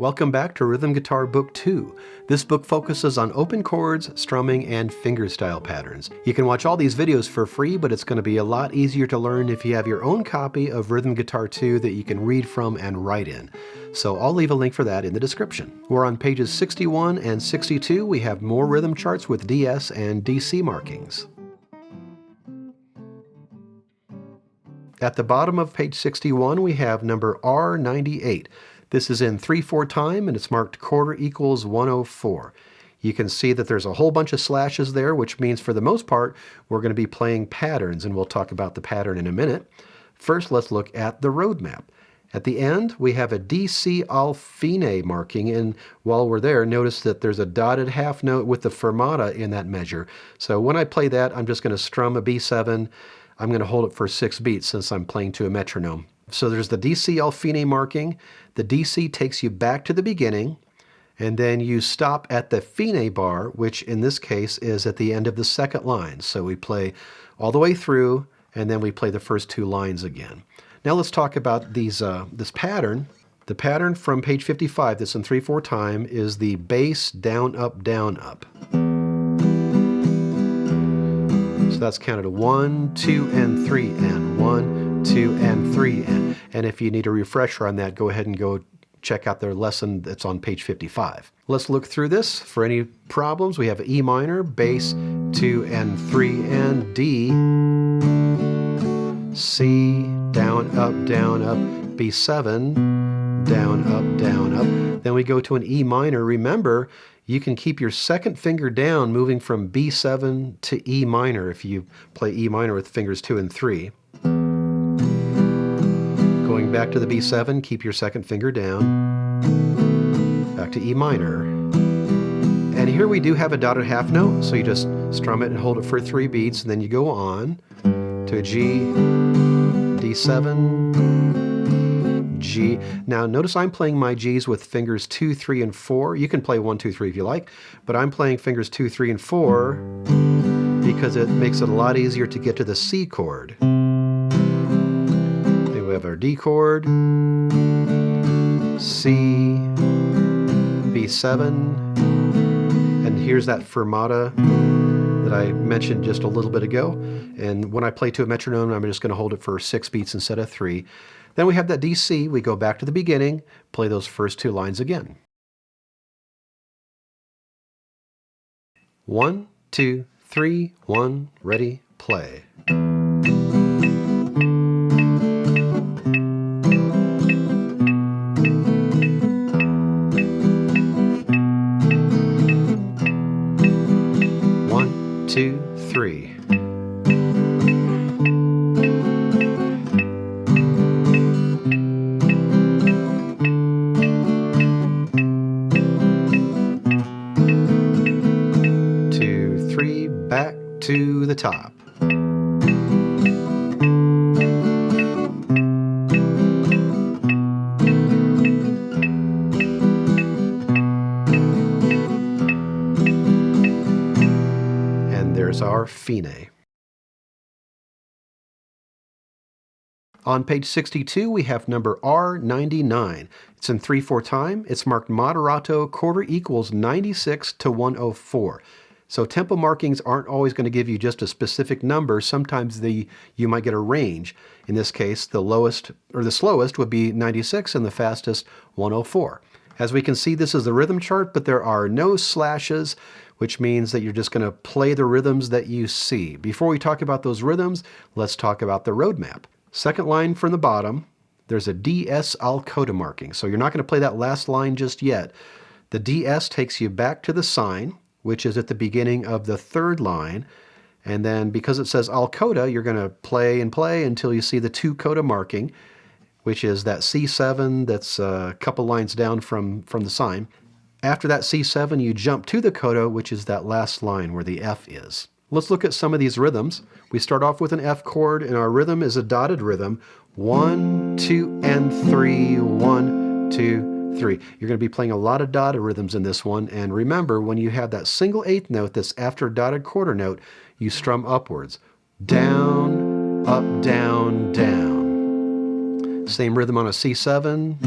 Welcome back to Rhythm Guitar Book 2. This book focuses on open chords, strumming, and fingerstyle patterns. You can watch all these videos for free, but it's going to be a lot easier to learn if you have your own copy of Rhythm Guitar 2 that you can read from and write in. So I'll leave a link for that in the description. We're on pages 61 and 62. We have more rhythm charts with DS and DC markings. At the bottom of page 61, we have number R98. This is in 3/4 time, and it's marked quarter equals 104. You can see that there's a whole bunch of slashes there, which means for the most part, we're going to be playing patterns, and we'll talk about the pattern in a minute. First, let's look at the road map. At the end, we have a DC al fine marking, and while we're there, notice that there's a dotted half note with the fermata in that measure. So when I play that, I'm just going to strum a B7. I'm going to hold it for 6 beats since I'm playing to a metronome. So there's the DC al fine marking. The DC takes you back to the beginning, and then you stop at the fine bar, which in this case is at the end of the second line. So we play all the way through, and then we play the first 2 lines again. Now let's talk about this pattern. The pattern from page 55 that's in 3/4 time is the bass down, up, down, up. So that's counted 1, 2, and 3, and 1, 2, and 3, and if you need a refresher on that, go ahead and go check out their lesson that's on page 55. Let's look through this. For any problems, we have E minor, bass, 2 and 3, and D, C, down, up, B7, down, up. Then we go to an E minor. Remember, you can keep your second finger down moving from B7 to E minor if you play E minor with fingers 2 and 3. Going back to the B7, keep your second finger down. Back to E minor. And here we do have a dotted half note, so you just strum it and hold it for 3 beats, and then you go on to a G, D7, G. Now notice I'm playing my Gs with fingers 2, 3, and 4. You can play 1, 2, 3 if you like, but I'm playing fingers 2, 3, and 4 because it makes it a lot easier to get to the C chord. Then we have our D chord, C, B7, and here's that fermata that I mentioned just a little bit ago. And when I play to a metronome, I'm just going to hold it for 6 beats instead of 3. Then we have that DC. We go back to the beginning, play those first 2 lines again. 1, 2, 3, 1, ready, play. One, 2, 3. Back to the top. And there's our fine. On page 62, we have number R99. It's in 3/4 time. It's marked moderato, quarter equals 96 to 104. So tempo markings aren't always going to give you just a specific number. Sometimes you might get a range. In this case, the lowest or the slowest would be 96 and the fastest 104. As we can see, this is the rhythm chart, but there are no slashes, which means that you're just going to play the rhythms that you see. Before we talk about those rhythms, let's talk about the road map. Second line from the bottom, there's a DS al coda marking. So you're not going to play that last line just yet. The DS takes you back to the sign, which is at the beginning of the 3rd line. And then because it says al coda, you're going to play and play until you see the 2 coda marking, which is that C7 that's a couple lines down from the sign. After that C7, you jump to the coda, which is that last line where the F is. Let's look at some of these rhythms. We start off with an F chord, and our rhythm is a dotted rhythm. 1, 2, and 3, 1, 2, 3. You're going to be playing a lot of dotted rhythms in this one, and remember, when you have that single 8th note that's after a dotted quarter note, you strum upwards. Down, up, down, down. Same rhythm on a C7.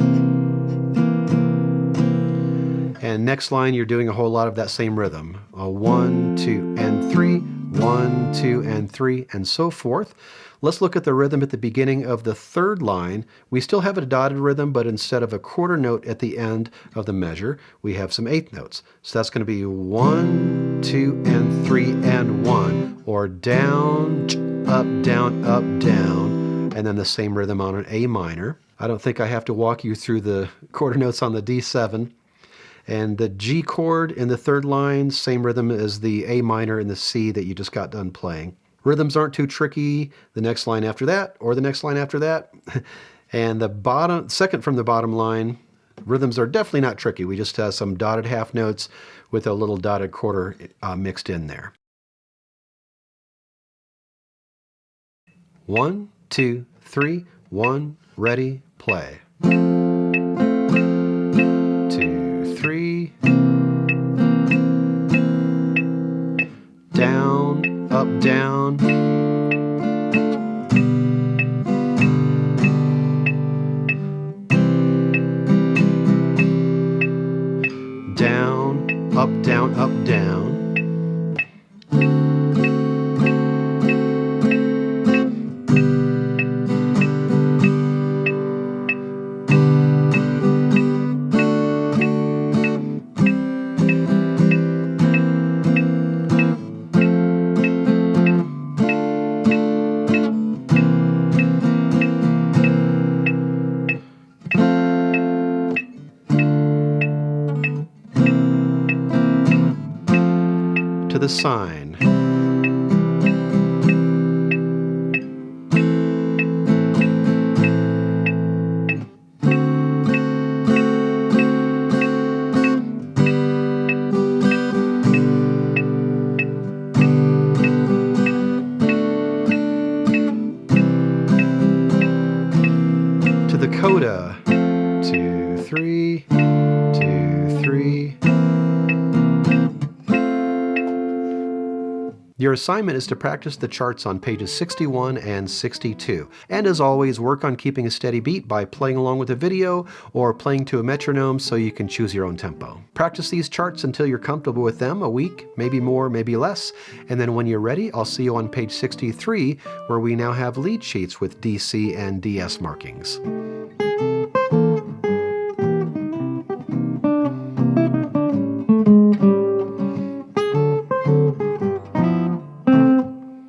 And next line, you're doing a whole lot of that same rhythm. 1, 2, and 3, 1, 2, and 3, and so forth. Let's look at the rhythm at the beginning of the third line. We still have a dotted rhythm, but instead of a quarter note at the end of the measure, we have some eighth notes. So that's going to be 1, 2, and 3, and 1, or down, up, down, up, down, and then the same rhythm on an A minor. I don't think I have to walk you through the quarter notes on the D7. And the G chord in the third line, same rhythm as the A minor and the C that you just got done playing. Rhythms aren't too tricky. The next line after that, or the next line after that. And the second from the bottom line, rhythms are definitely not tricky. We just have some dotted half notes with a little dotted quarter mixed in there. 1, 2, 3, 1, ready, play. 2, 3. Down, up, down. Down, up, down, up, down. To the sign. To the coda. 2, 3, 2, 3. Your assignment is to practice the charts on pages 61 and 62. And as always, work on keeping a steady beat by playing along with a video or playing to a metronome so you can choose your own tempo. Practice these charts until you're comfortable with them, a week, maybe more, maybe less. And then when you're ready, I'll see you on page 63, where we now have lead sheets with DC and DS markings.